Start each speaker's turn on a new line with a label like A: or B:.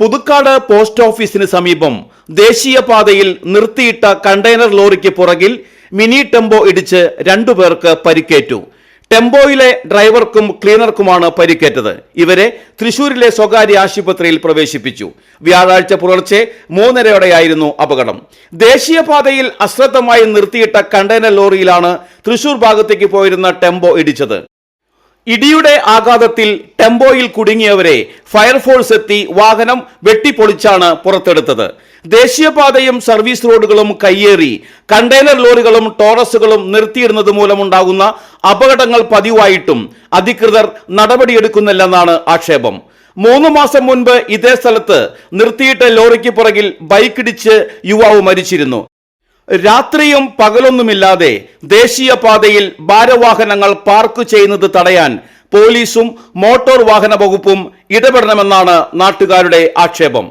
A: Puthukkad post ഓഫീസിന് സമീപം ദേശീയപാതയിൽ നിർത്തിയിട്ട കണ്ടെയ്നർ ലോറിക്ക് പുറകിൽ മിനി ടെമ്പോ ഇടിച്ച് 2 പേർക്ക് പരിക്കേറ്റു. ടെമ്പോയിലെ ഡ്രൈവർക്കും ക്ലീനർക്കുമാണ് പരിക്കേറ്റത്. ഇവരെ തൃശൂരിലെ സ്വകാര്യ ആശുപത്രിയിൽ പ്രവേശിപ്പിച്ചു. വ്യാഴാഴ്ച പുലർച്ചെ 3:30യോടെയായിരുന്നു അപകടം. ദേശീയപാതയിൽ അശ്രദ്ധമായി നിർത്തിയിട്ട കണ്ടെയ്നർ ലോറിയിലാണ് തൃശൂർ ഭാഗത്തേക്ക് പോയിരുന്ന ടെമ്പോ ഇടിച്ചത്. ഇടിയുടെ ആഘാതത്തിൽ ടെമ്പോയിൽ കുടുങ്ങിയവരെ ഫയർഫോഴ്സ് എത്തി വാഹനം വെട്ടിപ്പൊളിച്ചാണ് പുറത്തെടുത്തത്. ദേശീയപാതയും സർവീസ് റോഡുകളും കയ്യേറി കണ്ടെയ്നർ ലോറികളും ടോറസുകളും നിർത്തിയിടുന്നത് മൂലമുണ്ടാകുന്ന അപകടങ്ങൾ പതിവായിട്ടും അധികൃതർ നടപടിയെടുക്കുന്നില്ലെന്നാണ് ആക്ഷേപം. 3 മാസം മുൻപ് ഇതേ സ്ഥലത്ത് നിർത്തിയിട്ട ലോറിക്ക് പുറകിൽ ബൈക്കിടിച്ച് യുവാവ് മരിച്ചിരുന്നു. രാത്രിയും പകലൊന്നുമില്ലാതെ ദേശീയപാതയിൽ ഭാരവാഹനങ്ങൾ പാർക്ക് ചെയ്യുന്നത് തടയാൻ പോലീസും മോട്ടോർ വാഹന വകുപ്പും ഇടപെടണമെന്നാണ് നാട്ടുകാരുടെ ആക്ഷേപം.